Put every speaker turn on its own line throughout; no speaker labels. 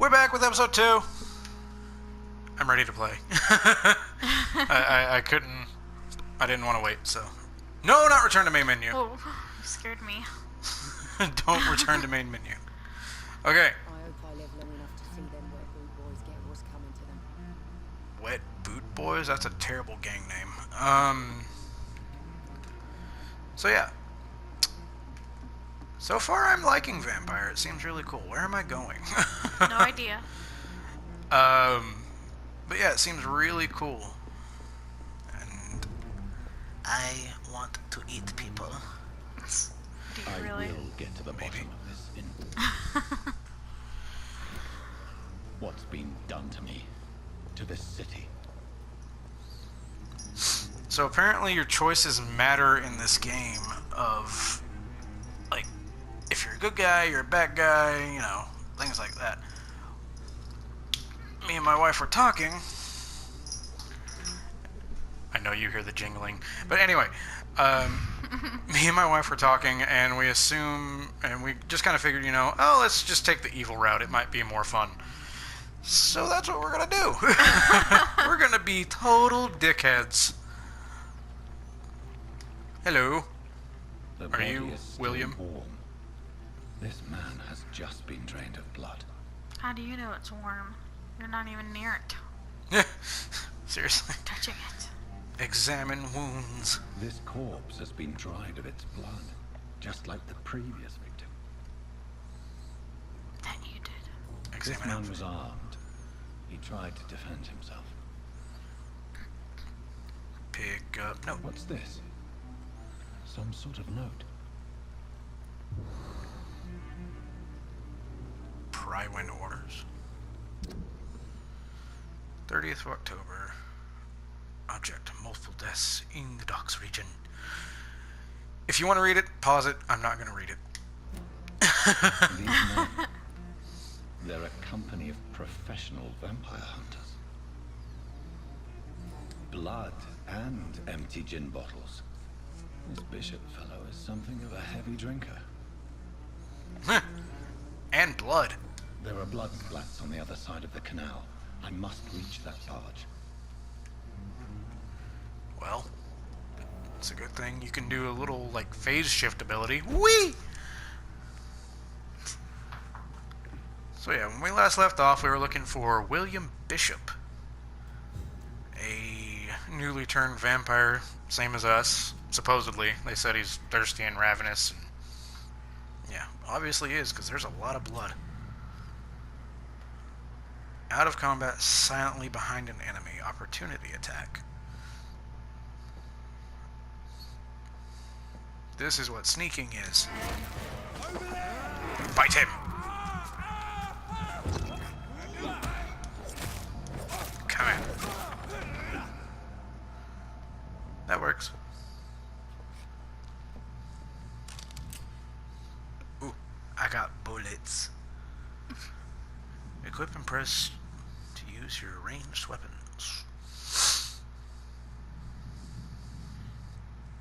We're back with episode 2. I'm ready to play. I couldn't. I didn't want to wait, so. No, not return to main menu.
Oh, you scared me.
Don't return to main menu. Okay.
I hope I live long enough to see them wet boot boys get what's coming to them.
Wet Boot Boys? That's a terrible gang name. So yeah. So far I'm liking Vampyr. It seems really cool. Where am I going?
No idea.
But yeah, it seems really cool. And I want to eat people.
Do you really?
I will get to the bottom of this in what's been done to me, to this city.
So apparently your choices matter in this game of, like, if you're a good guy, you're a bad guy, you know, things like that. Me and my wife were talking. I know you hear the jingling. But anyway, me and my wife were talking, and we just kind of figured, you know, oh, let's just take the evil route. It might be more fun. So that's what we're going to do. We're going to be total dickheads. Hello.
The
Are
body
you
is still
William?
warm. This man has just been drained of blood.
How do you know it's warm? You're not even near it.
Seriously.
Touching it.
Examine wounds.
This corpse has been dried of its blood, just like the previous victim.
That you did.
This
Examine
man
outfit.
was armed. He tried to defend himself.
Pick up. No.
What's this? Some sort of note.
Pry-win orders. 30th of October. Object. Multiple deaths in the docks region. If you want to read it, pause it. I'm not going to read it.
These men, they're a company of professional vampire hunters. Blood and empty gin bottles. This bishop fellow is something of a heavy drinker.
And blood.
There are blood splats on the other side of the canal. I must reach that barge.
Well, it's a good thing you can do a little, like, phase shift ability. Whee! So yeah, when we last left off, we were looking for William Bishop. A newly turned vampire, same as us, supposedly. They said he's thirsty and ravenous. And yeah, obviously he is, because there's a lot of blood. Out of combat, silently behind an enemy. Opportunity attack. This is what sneaking is. Fight him! Come in. That works. Ooh, I got bullets. Equip and press to use your ranged weapons.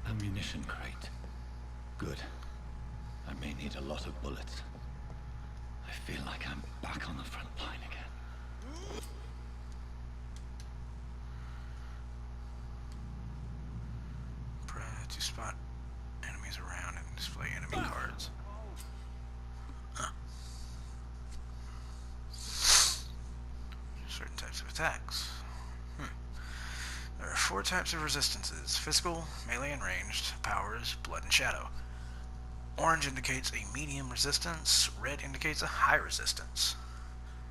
Ammunition crate. Good. I may need a lot of bullets. I feel like I'm back on the front line again.
Press to spot enemies around and display enemy cards. Huh. Certain types of attacks. There are 4 types of resistances: physical, melee and ranged, powers, blood and shadow. Orange indicates a medium resistance, red indicates a high resistance.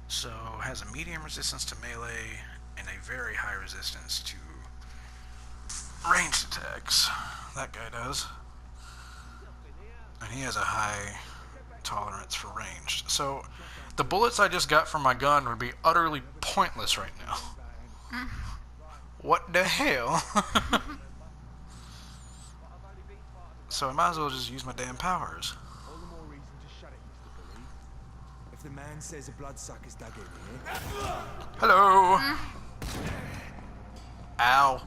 So has a medium resistance to melee and a very high resistance to ranged attacks. That guy does. And he has a high tolerance for ranged. So the bullets I just got from my gun would be utterly pointless right now. What the hell? So I might as well just use my damn powers.
All the more reason to shut it, Mr. Billy. If the man says a bloodsucker's dug in here.
Hello! Ow.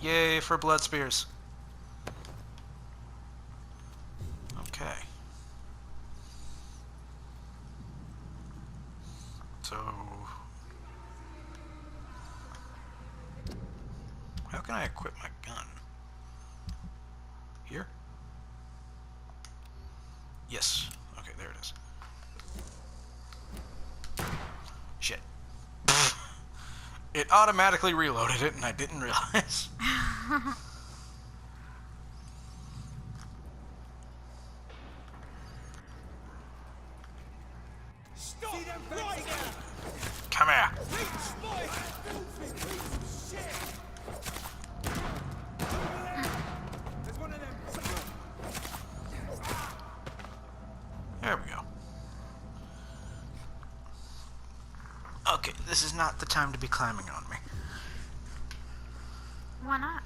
Yay for blood spears. Okay. I equip my gun? Here? Yes. Okay, there it is. Shit. It automatically reloaded it, and I didn't realize.
Stop right now!
Come here.
There's one of them.
There we go. Okay, this is not the time to be climbing on me.
Why not?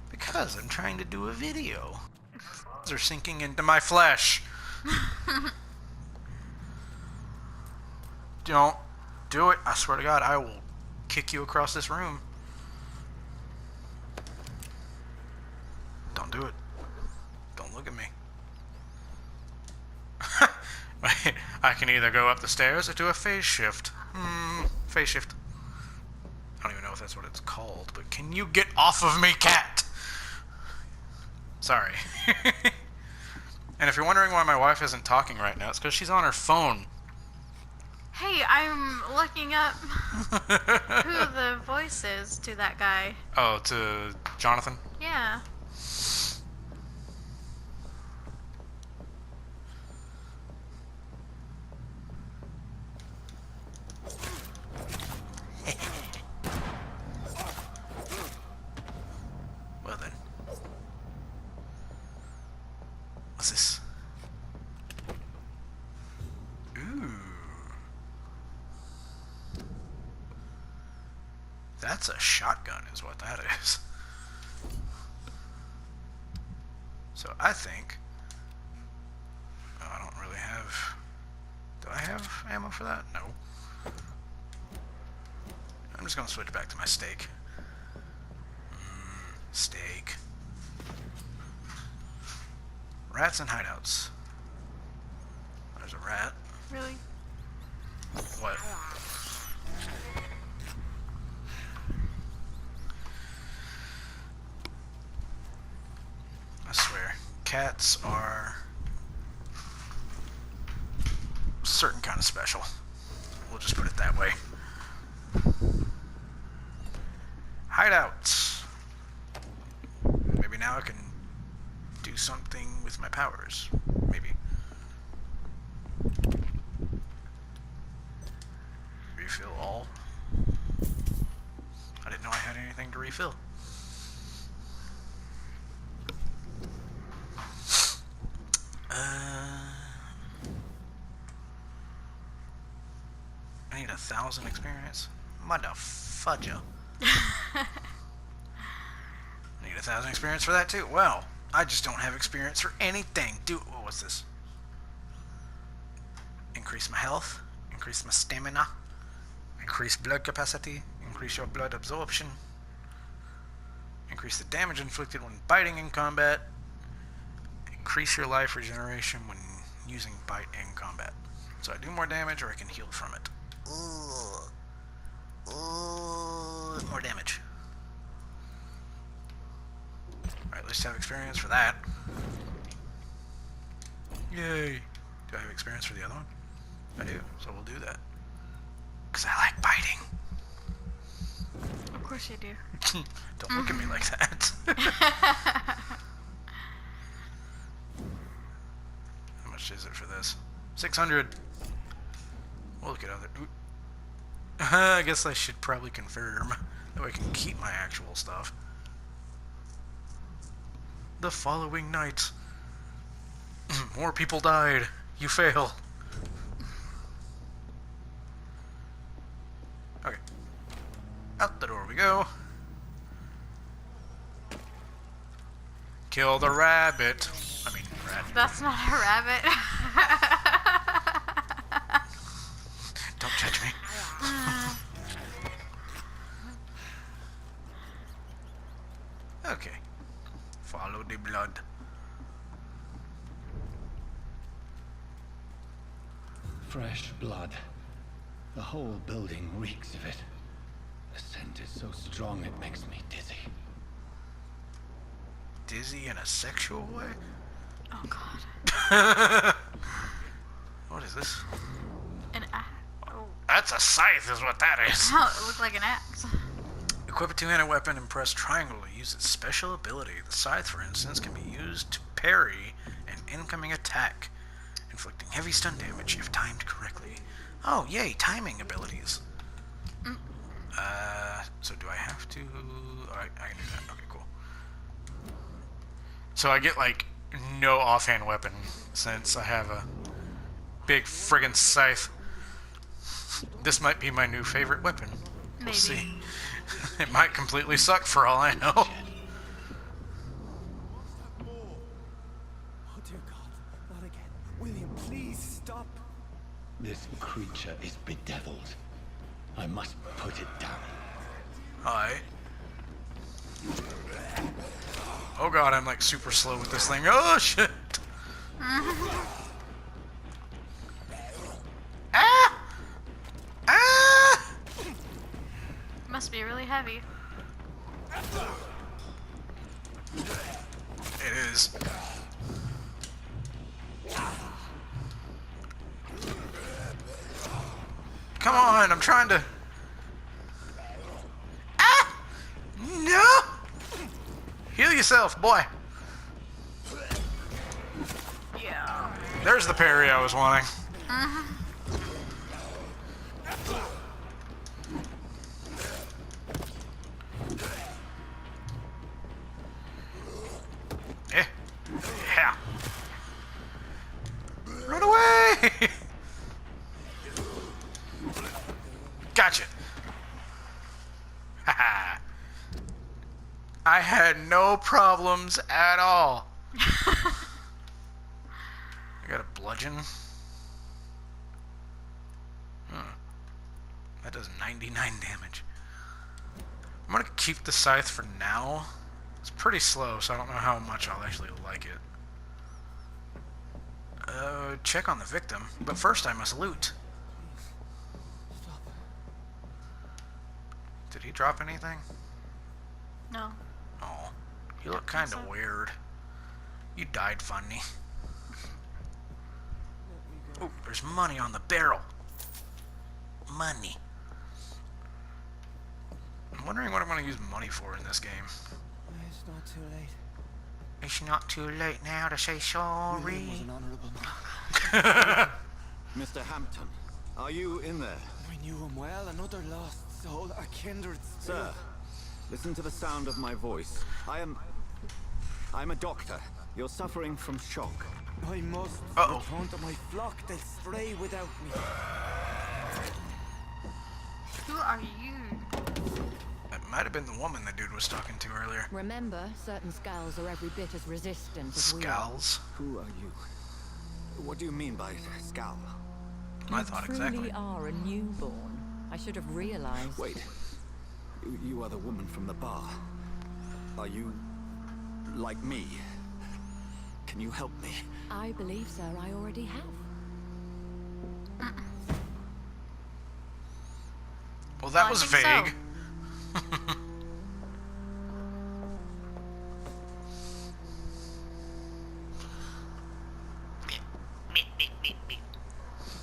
Because I'm trying to do a video. They're sinking into my flesh. Don't do it. I swear to God, I will kick you across this room. Don't do it. Don't look at me. I can either go up the stairs or do a phase shift. Phase shift. I don't even know if that's what it's called, but can you get off of me, cat? Sorry. And if you're wondering why my wife isn't talking right now, it's because she's on her phone.
Hey, I'm looking up who the voice is to that guy.
Oh, to Jonathan?
Yeah.
Well then. What's this? Ooh. That's a shotgun is what that is. So I think... Oh, I don't really have... Do I have ammo for that? No. I'm just gonna switch back to my steak. Steak. Rats and hideouts. There's a rat.
Really?
What? I swear, cats are a certain kind of special. We'll just put it that way. Hideouts. Maybe now I can do something with my powers. Maybe. Refill all. I didn't know I had anything to refill. I need 1,000 experience. Motherfudger. I need 1,000 experience for that too. Well, I just don't have experience for anything. What's this? Increase my health. Increase my stamina. Increase blood capacity. Increase your blood absorption. Increase the damage inflicted when biting in combat. Increase your life regeneration when using bite in combat. So I do more damage or I can heal from it. Ooh. Ooh, more damage. Alright, let's have experience for that. Yay. Do I have experience for the other one? I do, so we'll do that. Because I like biting.
Of course you do.
Don't look at me like that. How much is it for this? 600. We'll look at other... I guess I should probably confirm. That way I can keep my actual stuff. The following night. More people died. You fail. Okay. Out the door we go. Kill the rabbit. I mean, rat.
That's not a rabbit.
Don't judge me. Okay. Follow the blood.
Fresh blood. The whole building reeks of it. The scent is so strong it makes me dizzy.
dizzy in a sexual way?
Oh god.
What is this?
An axe. Oh.
That's a scythe is what that is.
Oh, it looked like an axe.
Equip a two-handed weapon and press triangle to use its special ability. The scythe, for instance, can be used to parry an incoming attack, inflicting heavy stun damage if timed correctly. Oh, yay, timing abilities. So do I have to... Oh, I can do that. Okay, cool. So I get, like, no offhand weapon since I have a big friggin' scythe. This might be my new favorite weapon. We'll
Maybe.
see. It might completely suck for all I know.
Oh dear God, not again. William, please stop.
This creature is bedeviled. I must put it down.
Hi. Oh god, I'm like super slow with this thing. Oh shit! Ah! Ah!
Must be really heavy.
It is. Come on, I'm trying to... Ah! No! Heal yourself, boy.
Yeah.
There's the parry I was wanting. Eh. Yeah. Run away! Gotcha. Haha. I had no problems at all. I got a bludgeon. That does 99 damage. I'm gonna keep the scythe for now. It's pretty slow, so I don't know how much I'll actually like it. Check on the victim, but first I must loot.
Stop.
Did he drop anything?
No.
Oh, you look kind of
so.
weird. You died funny. Oh, there's money on the barrel. Money. I'm wondering what I'm going to use money for in this game.
It's not too late.
It's not too late now to say sorry.
William was an honourable man.
Mr. Hampton, are you in there?
We knew him well, another lost soul, a kindred spirit.
Sir, listen to the sound of my voice. I'm a doctor. You're suffering from shock.
I must
Uh-oh.
return to my flock. They'll stray without me.
Who are you?
That might have been the woman the dude was talking to earlier.
Remember, certain skulls are every bit as resistant as we are.
Scowls?
Who are you? What do you mean by scowl?
My
You
thought
truly
exactly.
are a newborn. I should have realized.
Wait. You are the woman from the bar. Are you like me? Can you help me?
I believe, sir, I already have.
Well, that
I
was
think
vague.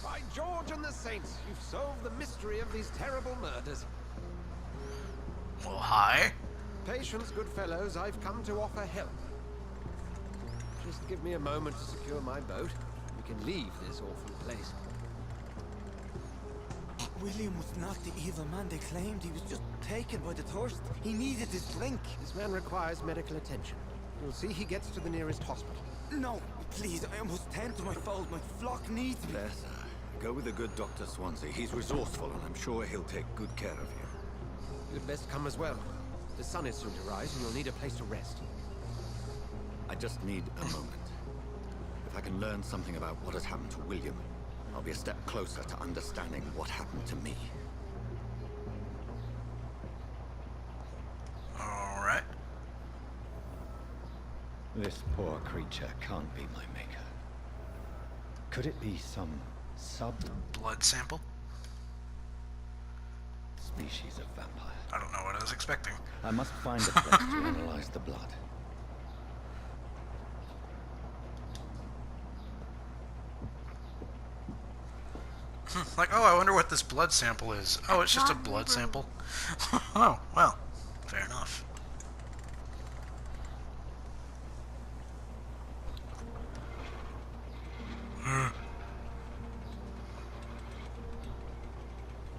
By George and the Saints, you've solved the mystery of these terrible murders.
Well, hi.
Patience, good fellows, I've come to offer help. Just give me a moment to secure my boat. We can leave this awful place.
William was not the evil man they claimed. He was just taken by the thirst. He needed his drink.
This man requires medical attention. You'll see he gets to the nearest hospital.
No, please, I must tend to my fold. My flock needs me.
There, sir. Go with the good Dr. Swansea. He's resourceful, and I'm sure he'll take good care of you.
You'd best come as well. The sun is soon to rise, and you'll need a place to rest.
I just need a moment. If I can learn something about what has happened to William, I'll be a step closer to understanding what happened to me.
Alright.
This poor creature can't be my maker. Could it be some
Blood sample?
sub-species of vampire?
I don't know what I was expecting.
I must find a place to analyze the blood.
Like, oh, I wonder what this blood sample is. Oh, it's just a blood sample. Oh, well, fair enough.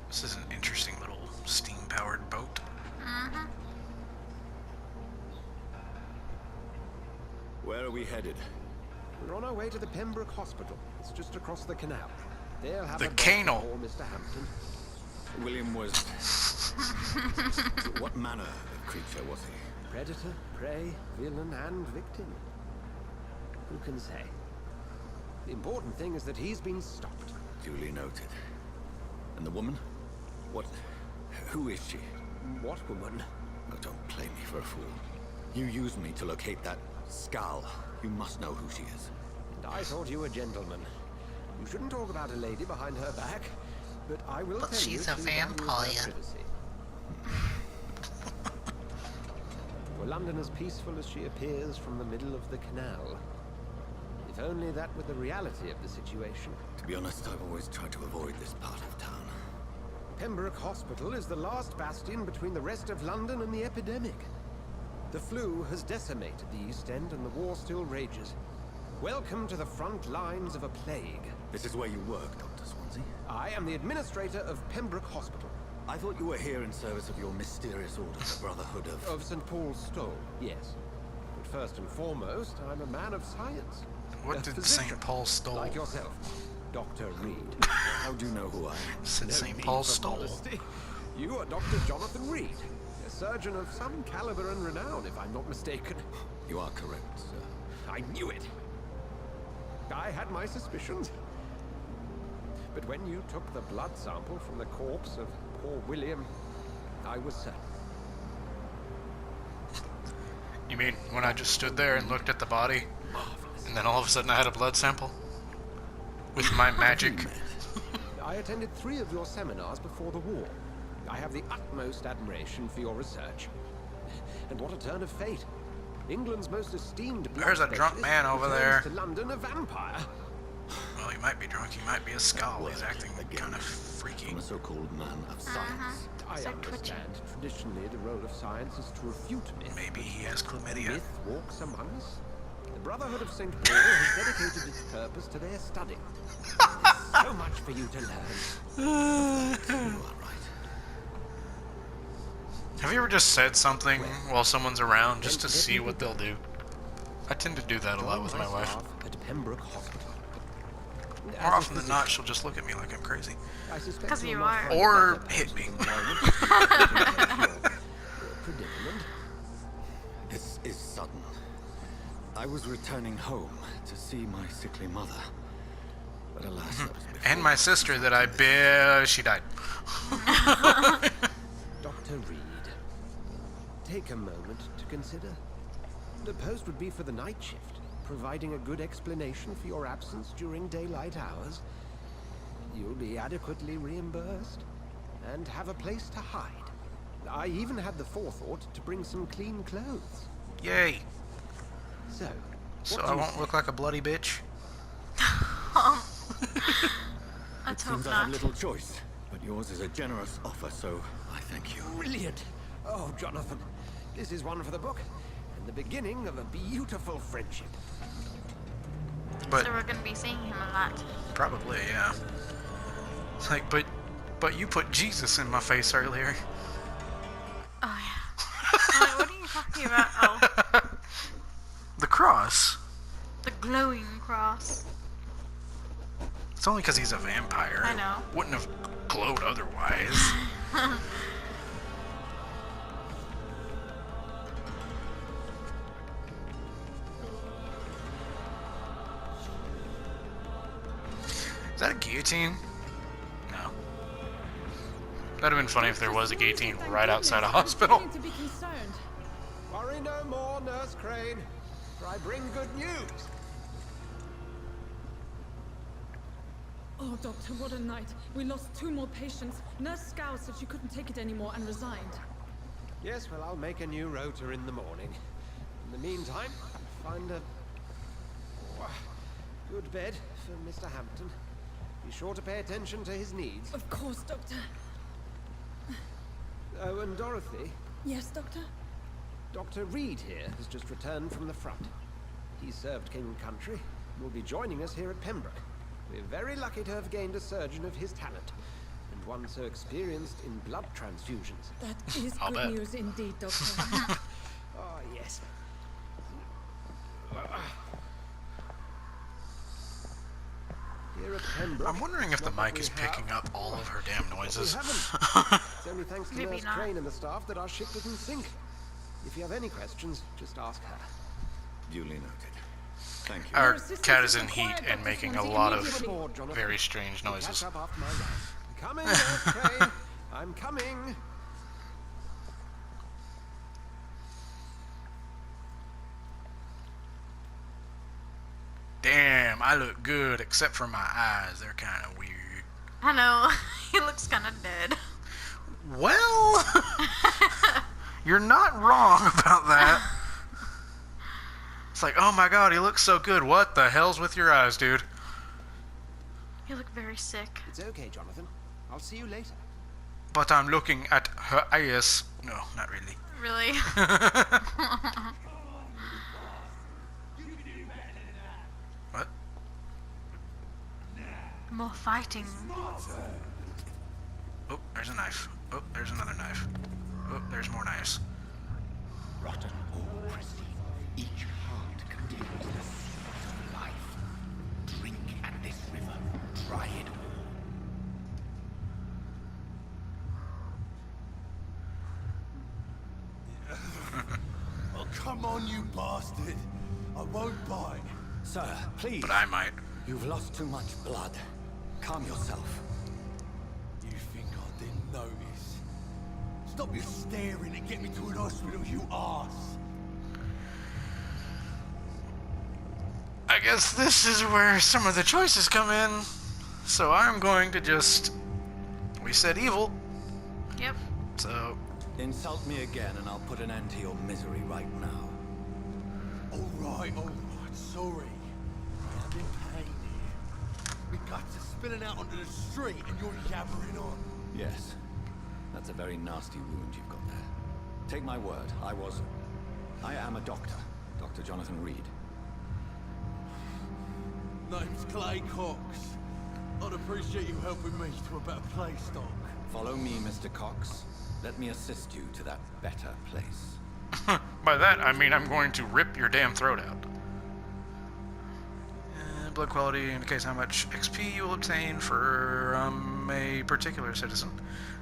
This is an interesting little steam-powered boat.
Mm-hmm.
Where are we headed?
We're on our way to the Pembroke Hospital. It's just across the canal. They'll have
The
a
canal.
for Mr. Hampton.
William was... What manner of creature was he?
Predator, prey, villain, and victim. Who can say? The important thing is that he's been stopped.
Duly noted. And the woman? What... Who is she?
What woman?
Oh, don't play me for a fool. You used me to locate that skull. You must know who she is.
And I thought you a gentleman. You shouldn't talk about a lady behind her back, but I will
But
tell you
she's a
she values her
vampire.
privacy. Were London as peaceful as she appears from the middle of the canal? If only that were the reality of the situation.
To be honest, I've always tried to avoid this part of town.
Pembroke Hospital is the last bastion between the rest of London and the epidemic. The flu has decimated the East End and the war still rages. Welcome to the front lines of a plague.
This is where you work, Dr. Swansea?
I am the administrator of Pembroke Hospital.
I thought you were here in service of your mysterious order, the Brotherhood of...
Of St. Paul's Stole, yes. But first and foremost, I'm a man of science.
What
A
did
physician,
St. Paul stole?
like yourself, Dr. Reed.
How do you know who I am?
Said
No
St.
need
Paul
for
stole.
modesty. You are Dr. Jonathan Reed, a surgeon of some caliber and renown, if I'm not mistaken.
You are correct, sir.
I knew it. I had my suspicions. But when you took the blood sample from the corpse of poor William, I was certain.
You mean when I just stood there and looked at the body, and then all of a sudden I had a blood sample? With my magic.
I attended 3 of your seminars before the war. I have the utmost admiration for your research. And what a turn of fate. England's most esteemed blood
There's a drunk
specialist
man over
returns
there.
to London a vampire.
Well, he might be drunk, he might be a skull. He's
Word
acting
again
kind of freaky.
From a so-called man of science.
I
So
understand. Traditionally, the role of science is to refute myth.
Maybe he has chlamydia.
Myth walks among us. The Brotherhood of St. Paul has dedicated its purpose to their study. So much for you to learn.
You are right.
Have you ever just said something while someone's around just to see what they'll do? I tend to do that a lot with my wife.
Staff at Pembroke Hospital.
More often than not, she'll just look at me like I'm crazy.
'Cause you are.
Or hit me.
Predicament.
This is sudden. I was returning home to see my sickly mother. But alas, that was before.
And my sister that she died.
Dr. Reed, take a moment to consider. The post would be for the night shift, providing a good explanation for your absence during daylight hours. You'll be adequately reimbursed and have a place to hide. I even had the forethought to bring some clean clothes.
Yay.
So,
So
what
I
do you
won't
say?
look like a bloody bitch.
Let's
It
hope
seems I have
not.
little choice, but yours is a generous offer, so I thank you.
Brilliant! Oh, Jonathan, this is one for the book, and the beginning of a beautiful friendship.
But
So we're gonna be seeing him a lot.
probably, yeah. It's like, but you put Jesus in my face earlier.
Oh yeah. What are you talking about? Oh,
The cross.
the glowing cross.
It's only because he's a vampire.
I know.
It wouldn't have glowed otherwise. Is that a guillotine? No. That'd have been funny if there was a guillotine right outside a hospital.
To be concerned.
Worry no more, Nurse Crane, for I bring good news.
Oh, Doctor, what a night. We lost 2 more patients. Nurse Scow said she couldn't take it anymore and resigned.
Yes, well, I'll make a new rota in the morning. In the meantime, find a good bed for Mr. Hampton. Be sure to pay attention to his needs.
Of course, Doctor.
Oh, and Dorothy,
Yes, Doctor?
Dr. Reed here has just returned from the front. He served King and Country and will be joining us here at Pembroke. We're very lucky to have gained a surgeon of his talent, and one so experienced in blood transfusions.
That is
I'll
good
bet.
news indeed, Doctor.
Oh, yes. Here at Pembroke,
I'm wondering if the
not that
mic
we
is picking
have,
up all of her damn
we
noises.
haven't. It's only thanks to
Maybe
Nurse
not.
Crane and the staff that our ship didn't sink. If you have any questions, just ask her.
Duly noted. Thank you.
Our
assistance
cat
is
is in heat
required,
and
Dr.
making a
Swansea,
lot of
immediately.
Aboard, Jonathan.
very strange
We'll
noises.
catch up after my round. Coming, Nurse Crane. I'm coming.
Damn, I look good except for my eyes. They're kind of weird.
I know. He looks kind of dead.
Well, you're not wrong about that. It's like, oh my god, he looks so good. What the hell's with your eyes, dude?
You look very sick.
It's okay, Jonathan. I'll see you later.
But I'm looking at her eyes. No, not really.
Really?
What?
More fighting.
Oh, there's a knife. Oh, there's another knife. Oh, there's more knives.
Rotten or pristine, each heart contains the secret of life. Drink at this river, try it
Oh, come on, you bastard. I won't bite.
Sir, please.
But I might.
You've lost too much blood. Calm yourself.
You think I didn't notice? Stop your staring and get me to an hospital, you arse.
I guess this is where some of the choices come in. So I'm going to just... We said evil.
Yep.
So...
Insult me again and I'll put an end to your misery right now.
All right, sorry. I'm in pain here. My guts are spilling out onto the street and you're yabbering on.
Yes. That's a very nasty wound you've got there. Take my word, I am a doctor. Dr. Jonathan Reed.
Name's Clay Cox. I'd appreciate you helping me to a better place, Doc.
Follow me, Mr. Cox. Let me assist you to that better place.
By that, I mean I'm going to rip your damn throat out. Blood quality indicates how much XP you will obtain for a particular citizen.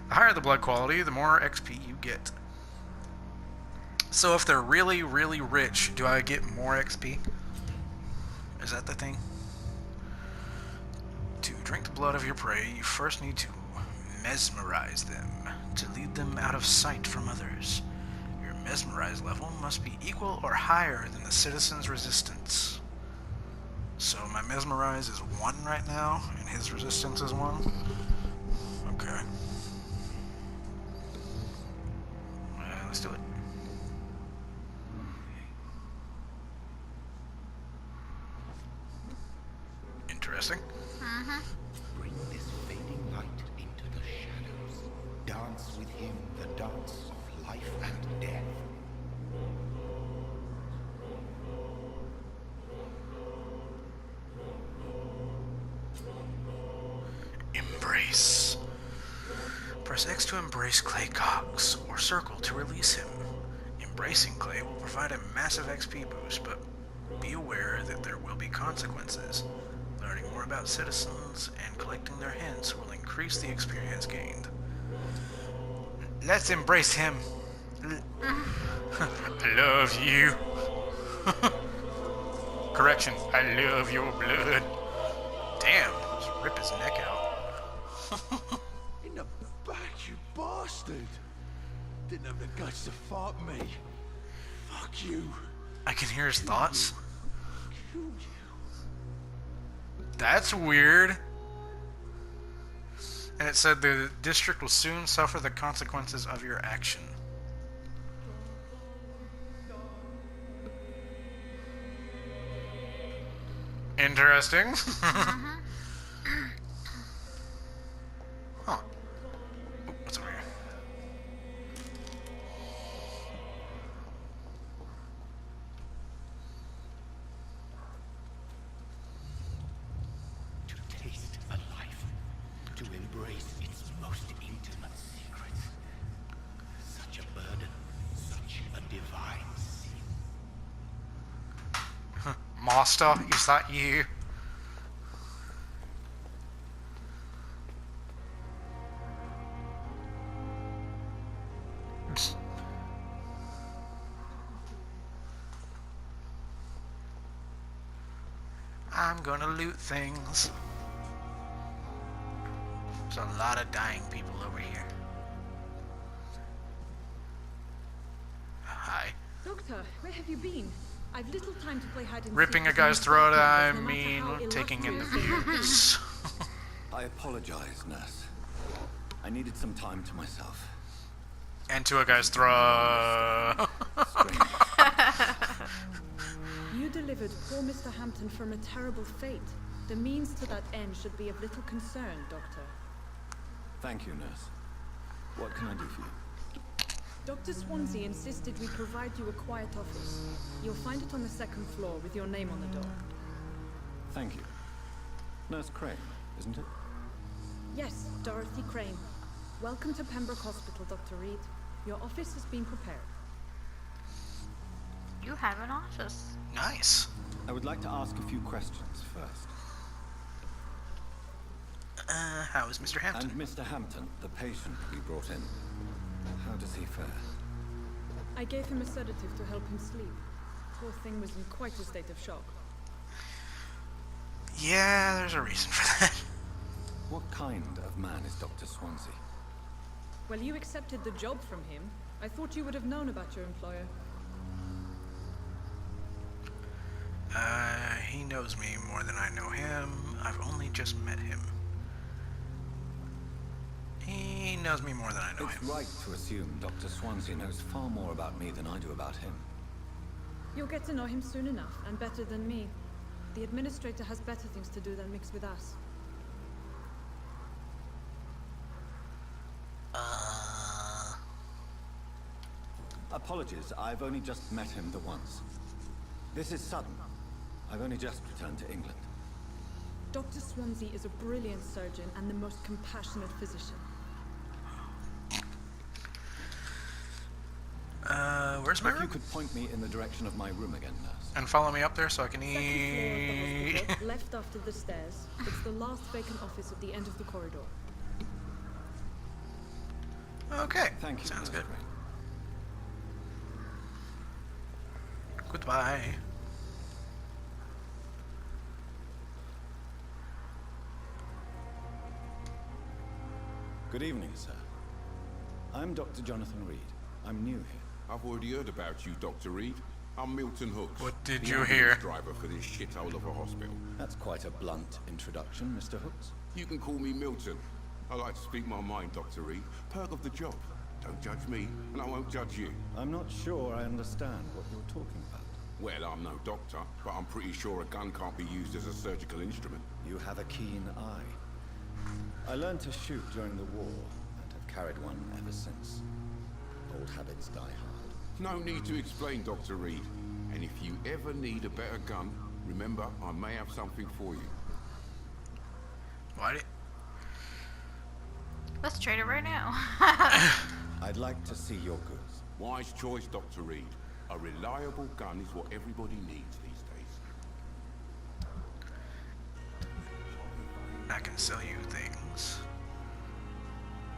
The higher the blood quality, the more XP you get. So if they're really, really rich, do I get more XP? Is that the thing? To drink the blood of your prey, you first need to mesmerize them, to lead them out of sight from others. Your mesmerize level must be equal or higher than the citizen's resistance. So my mesmerize is 1 right now, and his resistance is 1? Okay. Let's do it. Interesting.
Bring this fading light into the shadows. Dance with him the dance of life and death.
Embrace. Press X to embrace Clay Cox, or circle to release him. Embracing Clay will provide a massive XP boost, but be aware that there will be consequences. Learning more about citizens and collecting their hints will increase the experience gained. Let's embrace him. I love you. Correction, I love your blood. Damn, just rip his neck out.
In the back, you bastard. Didn't have the guts to fuck me. Fuck you.
I can hear his thoughts.
Kill you.
That's weird. And it said the district will soon suffer the consequences of your action. Interesting. Master, is that you? I'm gonna loot things. There's a lot of dying people over here. Hi.
Doctor, where have you been? I've little time to play hide and seek
Ripping a
with
guy's
these
throat,
doctors,
I
no matter
mean,
how
taking in the
illustrious they may be.
views.
I apologize, nurse. I needed some time to myself.
And to a guy's throat.
Strange.
You delivered poor Mr. Hampton from a terrible fate. The means to that end should be of little concern, Doctor.
Thank you, nurse. What can I do for you?
Dr. Swansea insisted we provide you a quiet office. You'll find it on the second floor with your name on the door.
Thank you. Nurse Crane, isn't it?
Yes, Dorothy Crane. Welcome to Pembroke Hospital, Dr. Reed. Your office has been prepared.
You have an office.
Nice.
I would like to ask a few questions first.
How is Mr. Hampton?
And Mr. Hampton, the patient we brought in. How does he fare?
I gave him a sedative to help him sleep. Poor thing was in quite a state of shock.
Yeah, there's a reason for that.
What kind of man is Dr. Swansea?
Well, you accepted the job from him. I thought you would have known about your employer.
He knows me more than I know him. I've only just met him. He knows me more than I know
It's
him.
right to assume Dr. Swansea knows far more about me than I do about him.
You'll get to know him soon enough, and better than me. The administrator has better things to do than mix with us.
Apologies, I've only just met him the once. This is sudden. I've only just returned to England.
Dr. Swansea is a brilliant surgeon and the most compassionate physician.
Where's my
If you
room?
could point me in the direction of my room again, nurse.
And follow me up there so I can
Second floor of the
eat.
hospital, left after the stairs. It's the last vacant office at the end of the corridor.
Okay,
Thank you.
sounds
Nurse
good.
Crane.
Goodbye.
Good evening, sir. I'm Dr. Jonathan Reed. I'm new here.
I've already heard about you, Dr. Reed. I'm Milton Hooks.
What did
the
you
ambulance
hear?
driver for this shithole of a hospital.
That's quite a blunt introduction, Mr. Hooks.
You can call me Milton. I like to speak my mind, Dr. Reed. Perk of the job. Don't judge me, and I won't judge you.
I'm not sure I understand what you're talking about.
Well, I'm no doctor, but I'm pretty sure a gun can't be used as a surgical instrument.
You have a keen eye. I learned to shoot during the war, and have carried one ever since. Old habits die hard.
No need to explain, Dr. Reed. And if you ever need a better gun, remember, I may have something for you.
Why did...
Let's trade it right now.
I'd like to see your goods.
Wise choice, Dr. Reed. A reliable gun is what everybody needs these days.
I can sell you things.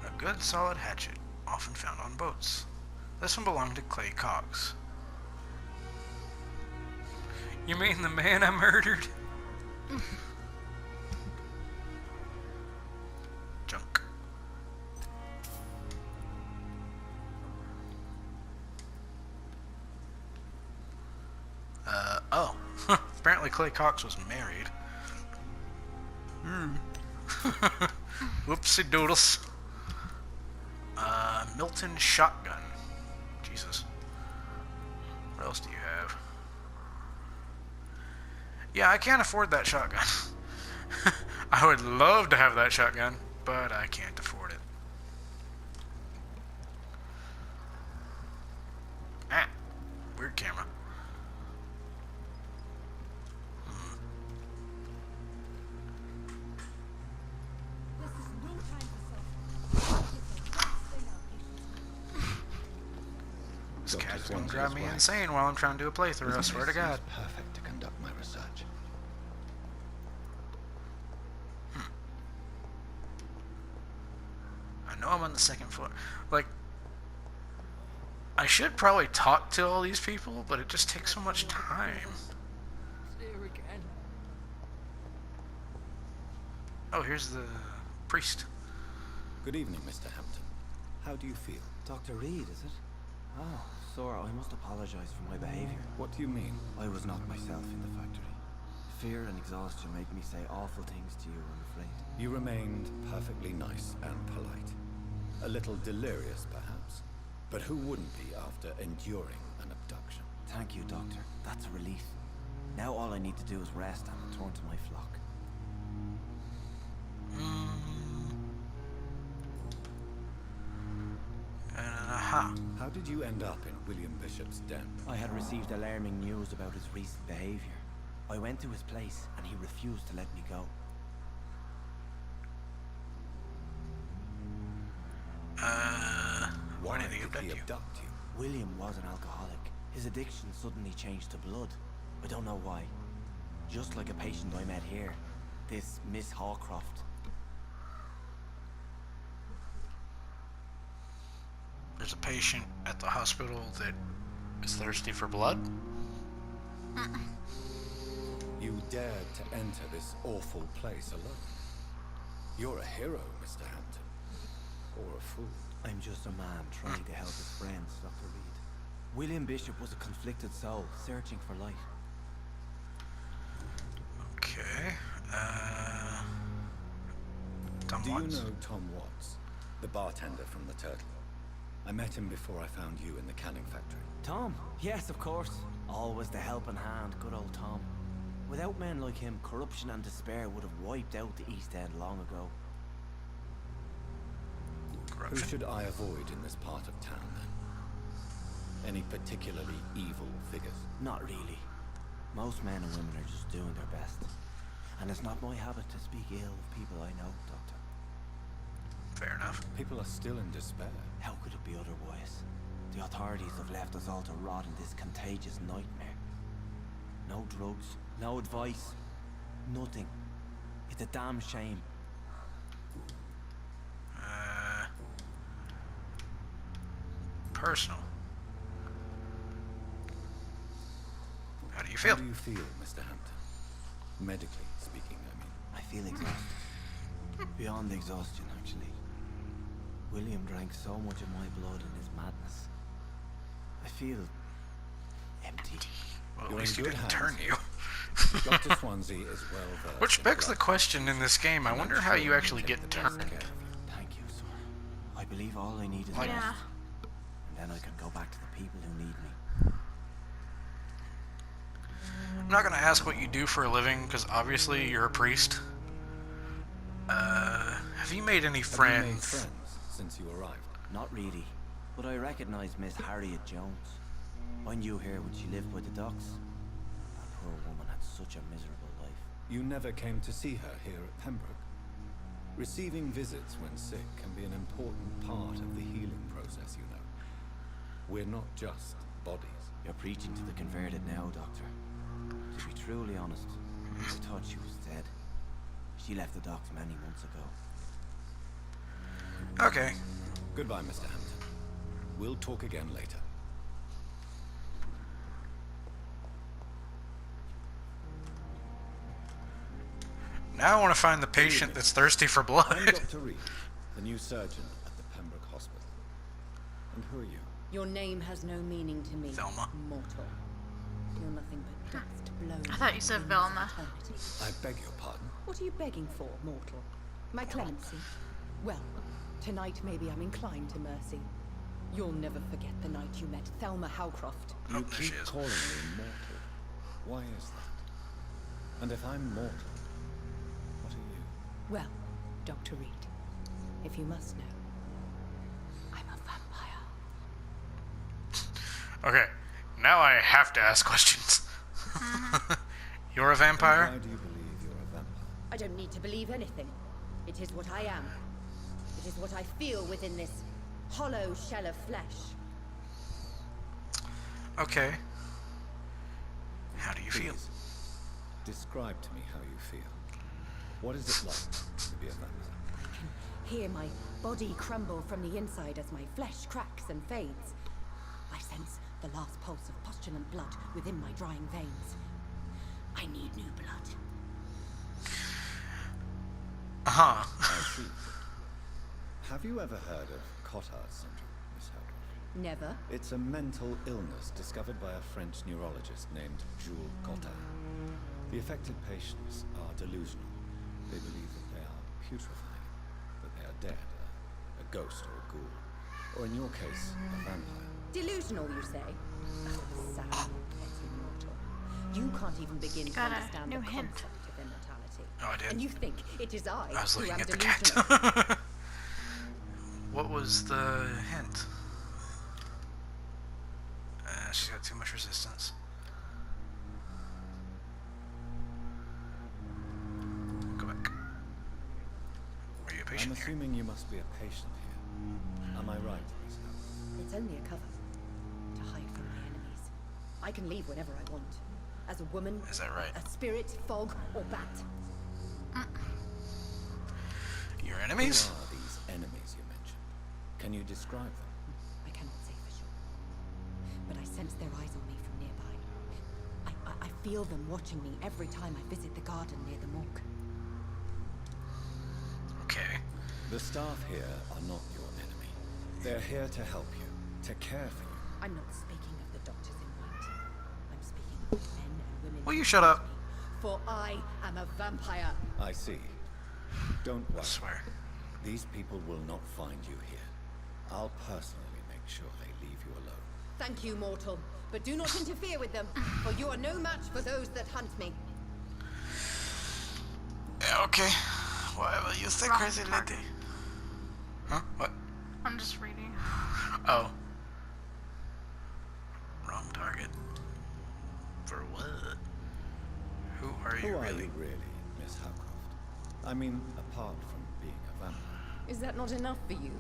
A good solid hatchet, often found on boats. This one belonged to Clay Cox. You mean the man I murdered? Junk. Oh. Apparently Clay Cox was married. Whoopsie doodles. Milton shotgun. Jesus. What else do you have? Yeah, I can't afford that shotgun. I would love to have that shotgun, but I can't afford it. Ah, weird camera. This cat's gonna drive me insane while I'm trying to do a playthrough, I swear to God.
Perfect to conduct my research.
know I'm on the second floor. Like, I should probably talk to all these people, but it just takes so much time.
Here again.
Oh, here's the priest.
Good evening, Mr. Hampton. How do you feel?
Dr. Reed, is it? Oh, Sora, I must apologize for my behavior.
What do you mean?
I was not myself in the factory. Fear and exhaustion make me say awful things to you, I'm afraid.
You remained perfectly nice and polite. A little delirious, perhaps. But who wouldn't be after enduring an abduction?
Thank you, Doctor. That's a relief. Now all I need to do is rest and return to my flock.
Aha.
How did you end up in William Bishop's den?
I had received alarming news about his recent behavior. I went to his place and he refused to let me go.
Why did he
abduct you?
William was an alcoholic. His addiction suddenly changed to blood. I don't know why. Just like a patient I met here. This Miss Hawcroft.
There's a patient at the hospital that is thirsty for blood?
You dared to enter this awful place alone. You're a hero, Mr. Hampton. Or a fool.
I'm just a man trying to help his friends, Dr. Reed. William Bishop was a conflicted soul, searching for light.
Okay. Tom
Do
Watts?
you know Tom Watts? The bartender from the Turtle. I met him before I found you in the canning factory.
Tom? Yes, of course. Always the helping hand, good old Tom. Without men like him, corruption and despair would have wiped out the East End long ago.
Who should I avoid in this part of town, then? Any particularly evil figures?
Not really. Most men and women are just doing their best. And it's not my habit to speak ill of people I know, Doctor.
Fair enough.
People are still in despair.
How could it be otherwise? The authorities have left us all to rot in this contagious nightmare. No drugs, no advice, nothing. It's a damn shame.
Personal. How do you feel?
How do you feel, Mr. Hampton? Medically speaking, I mean.
I feel exhausted. Beyond exhaustion, actually. William drank so much of my blood in his madness. I feel empty.
Well, at
You're
least
in
he
good
didn't
hands.
turn you.
Dr. Swansea is well versed.
Which
in
begs the
blood.
question in this game. I wonder how you actually get turned.
Thank you, sir. I believe all I need is
Like-
rest.
Yeah.
And then I can go back to the people who need me.
I'm not gonna ask what you do for a living, because obviously you're a priest. Have you made any
Have you
friends?
made friends since you arrived?
Not really, but I recognize Miss Harriet Jones. I knew her when she lived by the docks. That poor woman had such a miserable life.
You never came to see her here at Pembroke. Receiving visits when sick can be an important part of the healing process, you know. We're not just bodies.
You're preaching to the converted now, Doctor. To be truly honest, I thought she was dead. She left the docks many months ago.
Okay.
Goodbye, Mr. Hampton. We'll talk again later.
Now I want to find the patient that's thirsty for
I'm
blood.
Dr. Reed, the new surgeon at the Pembroke Hospital. And who are you?
Your name has no meaning to me,
Velma.
mortal. You're nothing but dust blown.
I thought you said
from
Velma.
eternity.
I beg your pardon.
What are you begging for, mortal? My clemency? Well, tonight maybe I'm inclined to mercy. You'll never forget the night you met Thelma Howcroft.
Oh,
You
there
keep
she is.
calling me mortal. Why is that? And if I'm mortal, what are you?
Well, Dr. Reed, if you must know, I'm a vampire.
Okay. Now I have to ask questions. You're a vampire?
Why do you believe you're a vampire?
I don't need to believe anything. It is what I am. It is what I feel within this hollow shell of flesh.
Okay. How do you feel?
Please, describe to me how you feel. What is it like to be a vampire?
I can hear my body crumble from the inside as my flesh cracks and fades. I sense the last pulse of postulant blood within my drying veins. I need new blood.
Uh-huh.
I see. Have you ever heard of Cotard syndrome, Miss Howcroft?
Never.
It's a mental illness discovered by a French neurologist named Jules Cotard. The affected patients are delusional. They believe that they are putrefying, that they are dead, a ghost or a ghoul, or in your case, a vampire.
Delusional, you say? Oh, sad, petty mortal. You can't even begin to
Got a
understand
new
the
hint.
concept of immortality.
Oh, I did?
And you think it is I
I was
who
looking
am
at the
delusional.
cat. What was the hint? She's got too much resistance. Go back. Are you a
I'm
patient here?
assuming you must be a patient here. Am I right, Miss Howcroft?
It's only a cover to hide from my enemies. I can leave whenever I want. As a woman,
Is that right?
a spirit, fog, or bat.
Your
Who
enemies?
are these enemies you mentioned? Can you describe them?
I cannot say for sure. But I sense their eyes on me from nearby. I feel them watching me every time I visit the garden near the morgue.
Okay.
The staff here are not your enemy. They're here to help you, to care for you.
I'm not speaking of the doctors in white. I'm speaking of the men and women.
Will
who
you shut
protect
up?
me, for I am a vampire.
I see. Don't worry.
I swear.
These people will not find you here. I'll personally make sure they leave you alone.
Thank you, mortal. But do not interfere with them, for you are no match for those that hunt me.
Yeah, okay. Whatever you say,
Wrong
crazy
part.
lady. Huh? What?
I'm just reading.
Oh. Wrong target. For what? Who are you
Who are
really?
you really, Miss Howcroft? I mean, apart from being a vampire.
Is that not enough for you,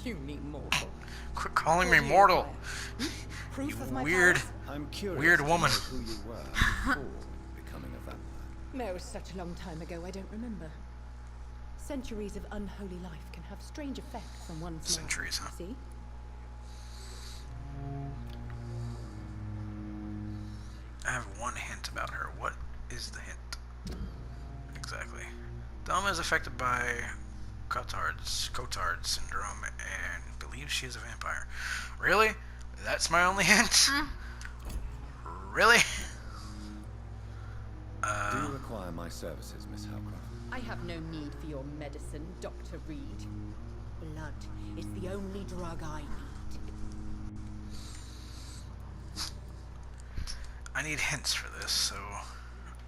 puny mortal?
Quit calling me
What do you
mortal.
require? Proof
You
of my
weird.
powers?
I'm curious
Weird
to
woman.
know who you were before becoming a vampire.
No, such a long time ago, I don't remember. Centuries of unholy life can have strange effects on one's mind.
Centuries, huh?
See?
I have one hint about her. What is the hint? Exactly. Thelma is affected by Cotard syndrome and believes she is a vampire. Really? That's my only hint? Really?
Do you require my services, Miss Howcroft?
I have no need for your medicine, Dr. Reed. Blood is the only drug I need.
I need hints for this, so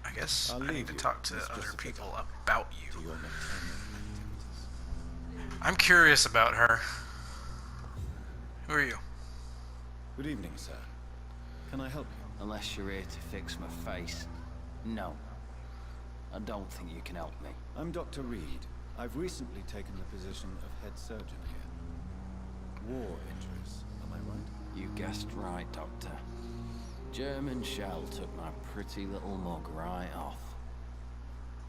I guess
I'll
I need
leave
to
you,
talk to
Miss
other
Jessica,
people about
to
you.
your nocturnal activities.
I'm curious about her. Who are you?
Good evening, sir. Can I help you?
Unless you're here to fix my face. No. I don't think you can help me.
I'm Dr. Reed. I've recently taken the position of head surgeon here. War injuries, am I right?
You guessed right, Doctor. German shell took my pretty little mug right off.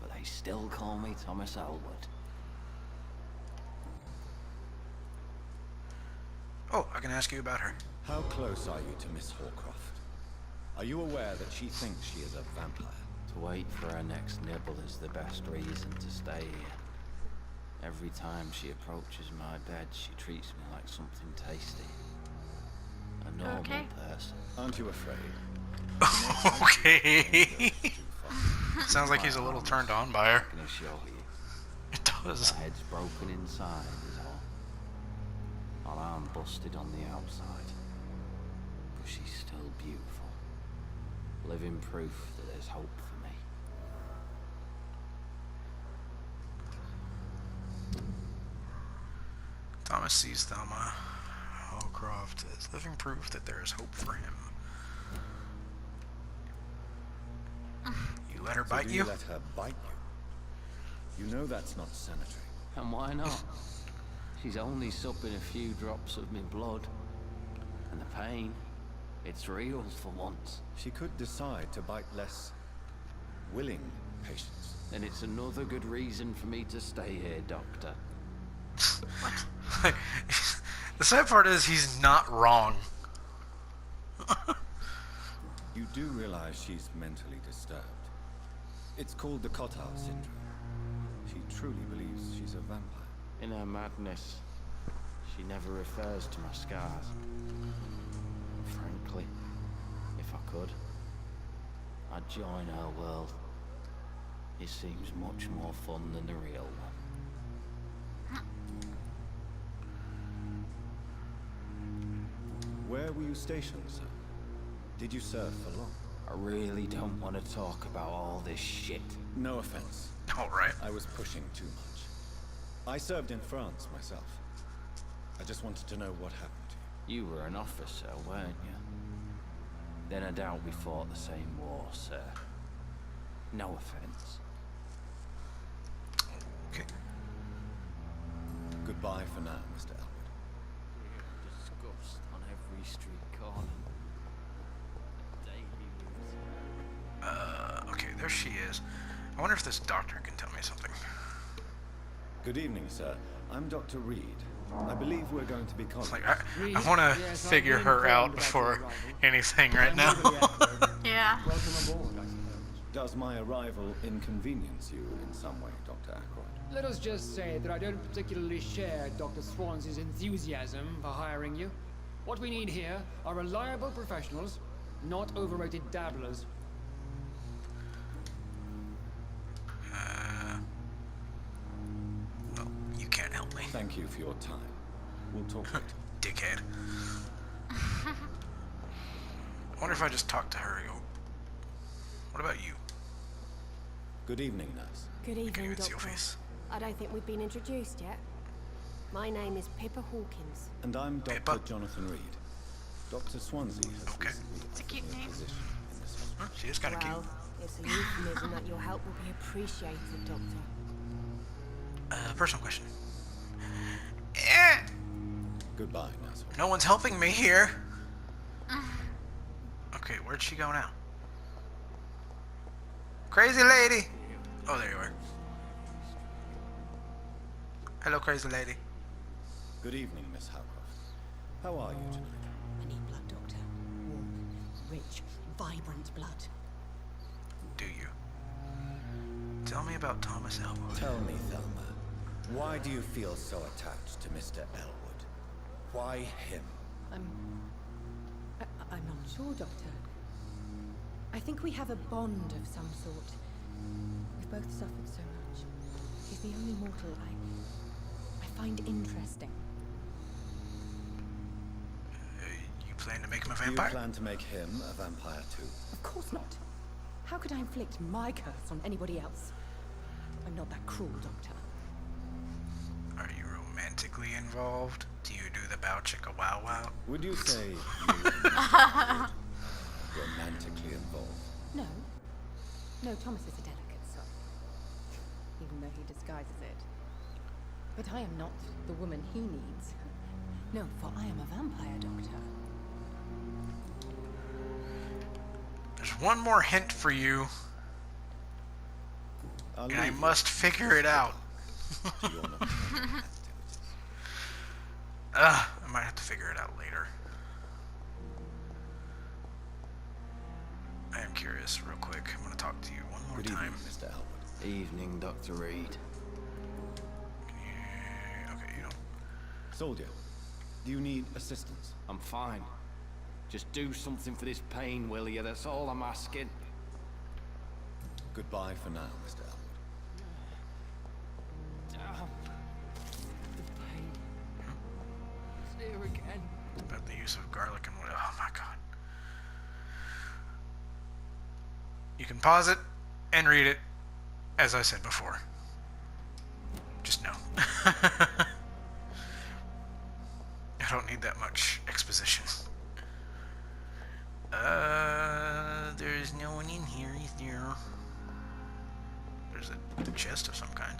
But they still call me Thomas Elwood.
Oh, I can ask you about her.
How close are you to Miss Hawcroft? Are you aware that she thinks she is a vampire?
To wait for her next nibble is the best reason to stay here. Every time she approaches my bed, she treats me like something tasty. A normal person.
Aren't you afraid?
Okay. Sounds like he's a little turned on by her.
I can assure you.
It does.
My head's broken inside is all. While I'm busted on the outside. But she's still beautiful. Living proof that there's hope for me.
Thomas sees Thelma Hallcroft as living proof that there is hope for him. You let her bite
do
you?
Let her bite you. You know that's not sanitary.
And why not? She's only supping a few drops of me blood. And the pain, it's real for once.
She could decide to bite less willing patients.
And it's another good reason for me to stay here, Doctor.
Like, the sad part is he's not wrong.
You do realize she's mentally disturbed. It's called the Cotard syndrome. She truly believes she's a vampire.
In her madness, she never refers to my scars. Frankly, if I could, I'd join her world. It seems much more fun than the real one.
Where were you stationed, sir? Did you serve for long?
I really don't want to talk about all this shit.
No offense.
All right.
I was pushing too much. I served in France myself. I just wanted to know what happened to you.
You were an officer, weren't you? Then I doubt we fought the same war, sir. No offense.
Okay.
Goodbye for now, Mr. Elwood.
Disgust on every street corner.
Okay, there she is. I wonder if this doctor can tell me something.
Good evening, sir. I'm Dr. Reed. I believe we're going to be colleagues.
Like, I want to figure her out before anything right now.
Yeah.
Welcome aboard, I suppose. Does my arrival inconvenience you in some way, Dr. Ackroyd?
Let us just say that I don't particularly share Dr. Swans's enthusiasm for hiring you. What we need here are reliable professionals, not overrated dabblers.
Well, you can't help me.
Thank you for your time. We'll talk later.
Dickhead. I wonder if I just talk to her. What about you?
Good evening, nurse.
Good
I can't
evening,
even see your
Doctor.
face.
I don't think we've been introduced yet. My name is Pippa Hawkins.
And I'm Dr.
Pippa.
Jonathan Reed. Dr. Swansea has
Okay.
recently
It's a
offered
cute
me
name.
position in this hospital.
She is kind of
Well,
cute.
it's a euphemism that your help will be appreciated, Doctor.
Personal question.
Goodbye, nurse.
No one's helping me here. Okay, where'd she go now? Crazy lady! Oh, there you are. Hello, crazy lady.
Good evening, Miss Howcroft. How are you tonight?
I need blood, Doctor. Warm, rich, vibrant blood.
Do you? Tell me about Thomas Elwood.
Tell me, Thelma, why do you feel so attached to Mr. Elwood? Why him?
I'm not sure, Doctor. I think we have a bond of some sort. We've both suffered so much. He's the only mortal I find interesting.
You plan to make him a
Do you
vampire?
plan to make him a vampire too?
Of course not. How could I inflict my curse on anybody else? I'm not that cruel, Doctor.
Are you romantically involved? Do you do the bow chicka wow wow?
Would you say you romantically involved?
No. No, Thomas is a delicate soul. Even though he disguises it. But I am not the woman he needs. No, for I am a vampire, Doctor.
There's one more hint for you,
I'll
and I
leave you
must figure it out.
to your nocturnal activities.
I might have to figure it out later. I am curious, real quick. I'm gonna talk to you one more
Good evening,
time.
Mr. Elwood.
Evening, Dr. Reed.
Okay, you don't.
Soldier, do you need assistance?
I'm fine. Just do something for this pain, will you? That's all I'm asking.
Goodbye for now, Mr. Elwood.
Damn. The pain. It's here again.
About the use of garlic and what? Oh my god. You can pause it and read it, as I said before. Just know. I don't need that much exposition. There's no one in here, is there? There's a chest of some kind.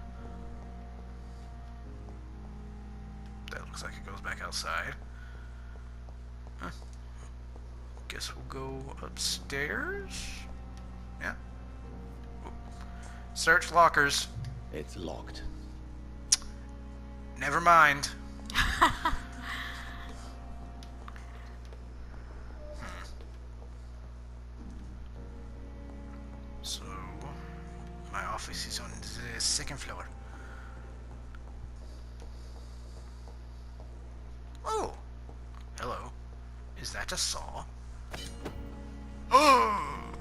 That looks like it goes back outside. Huh. Guess we'll go upstairs. Yeah. Search lockers.
It's locked.
Never mind. So, my office is on the second floor. Oh! Hello. Is that a saw? Oh!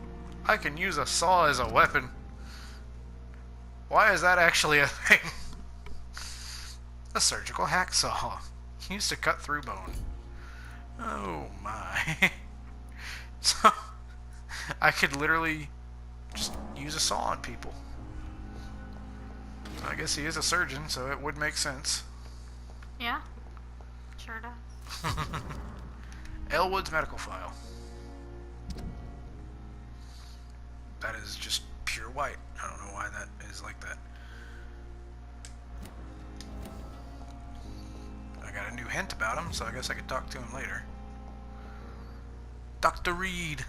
I can use a saw as a weapon. Why is that actually a thing? A surgical hacksaw. Used to cut through bone. Oh my. So, I could literally just use a saw on people. So I guess he is a surgeon, so it would make sense.
Yeah. Sure does.
Elwood's medical file. That is just pure white. I don't know why that is like that. I got a new hint about him, so I guess I could talk to him later. Dr. Reed.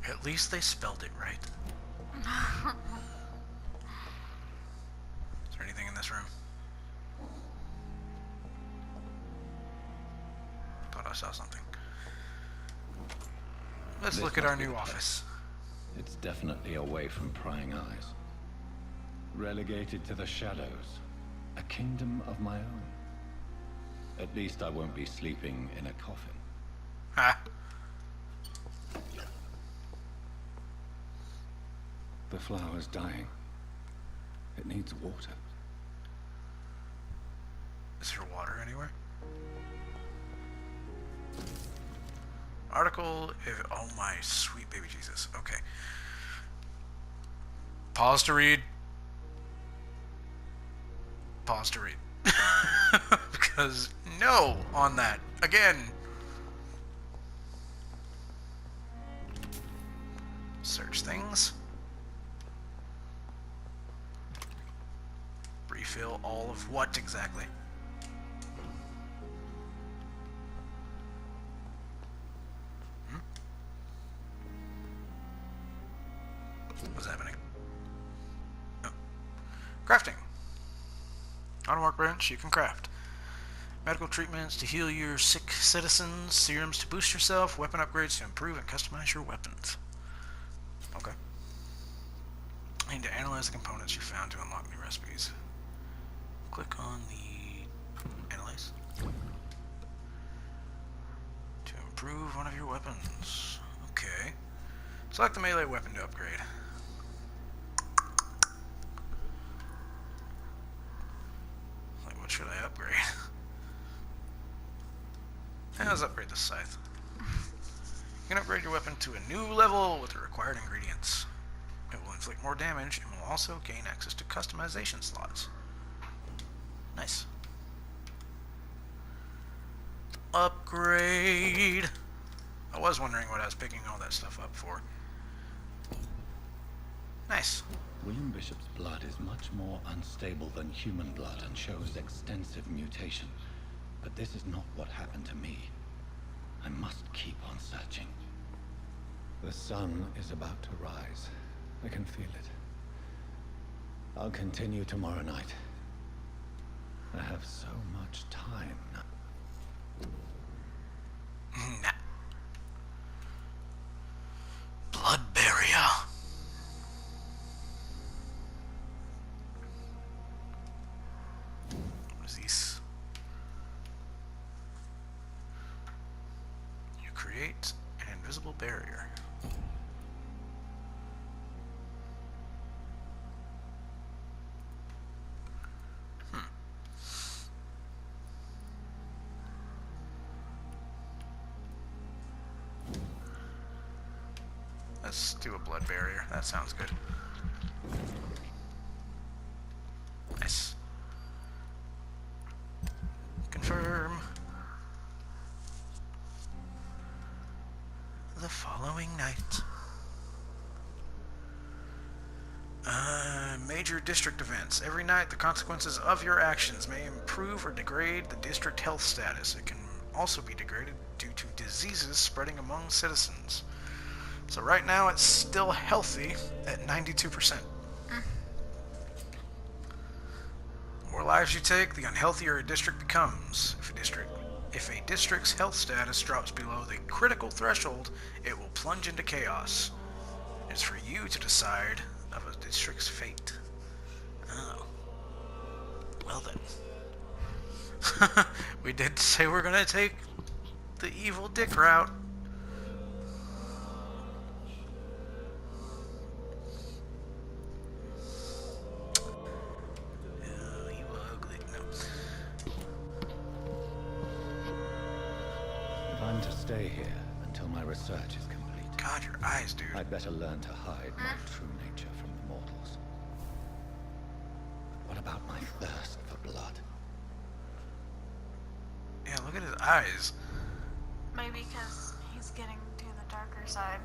At least they spelled it right. Is there anything in this room? Thought I saw something. Let's look at our new office.
It's definitely away from prying eyes. Relegated to the shadows. A kingdom of my own. At least I won't be sleeping in a coffin.
Ha!
The flower's dying. It needs water.
Is there water anywhere? Article, if, oh my sweet baby Jesus. Okay. Pause to read. Pause to read. Because no on that. Again. Search things. Refill all of what exactly? What's happening? Oh. Crafting. On a workbench, you can craft. Medical treatments to heal your sick citizens, serums to boost yourself, weapon upgrades to improve and customize your weapons. Okay. I need to analyze the components you found to unlock new recipes. Click on the analyze. To improve one of your weapons. Okay. Select the melee weapon to upgrade. Like, what should I upgrade? Let's upgrade the Scythe. You can upgrade your weapon to a new level with the required ingredients. It will inflict more damage and will also gain access to customization slots. Nice. Upgrade. I was wondering what I was picking all that stuff up for. Nice.
William Bishop's blood is much more unstable than human blood and shows extensive mutation. But this is not what happened to me. I must keep on searching. The sun is about to rise. I can feel it. I'll continue tomorrow night. I have so much time now.
Nah. Blood barrier. What is this? You create an invisible barrier. Let's do a blood barrier. That sounds good. Nice. Confirm. The following night. Major district events. Every night, the consequences of your actions may improve or degrade the district health status. It can also be degraded due to diseases spreading among citizens. So right now it's still healthy at 92%. more lives you take, the unhealthier a district becomes. If a district's health status drops below the critical threshold, it will plunge into chaos. It's for you to decide of a district's fate. Oh. Well then. We did say we're gonna take the evil dick route. Oh, you ugly. No.
If I'm to stay here until my research is complete,
God, your eyes, dude.
I'd better learn to hide my true nature from the mortals. But what about my thirst for blood?
Yeah, look at his eyes.
Maybe because he's getting to the darker side.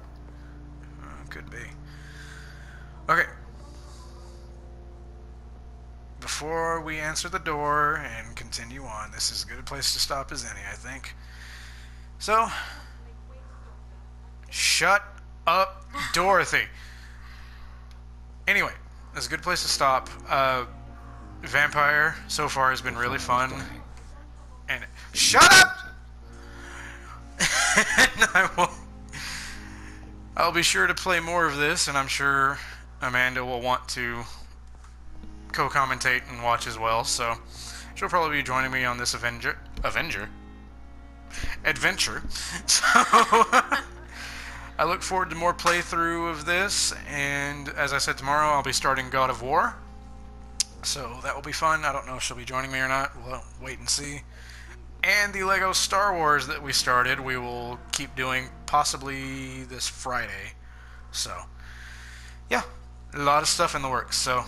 Could be. Okay. Before we answer the door and continue on, this is as good a place to stop as any, I think. So, shut up, Dorothy. Anyway, that's a good place to stop. Vampyr so far has been really fun. And shut up! And I'll be sure to play more of this, and I'm sure Amanda will want to co-commentate and watch as well, so she'll probably be joining me on this adventure. So I look forward to more playthrough of this, and as I said, tomorrow I'll be starting God of War, so that will be fun. I don't know if she'll be joining me or not. We'll wait and see. And the Lego Star Wars that we started, we will keep doing possibly this Friday. So, yeah, a lot of stuff in the works. So,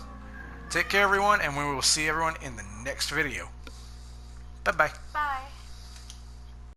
take care, everyone, and we will see everyone in the next video. Bye-bye.
Bye.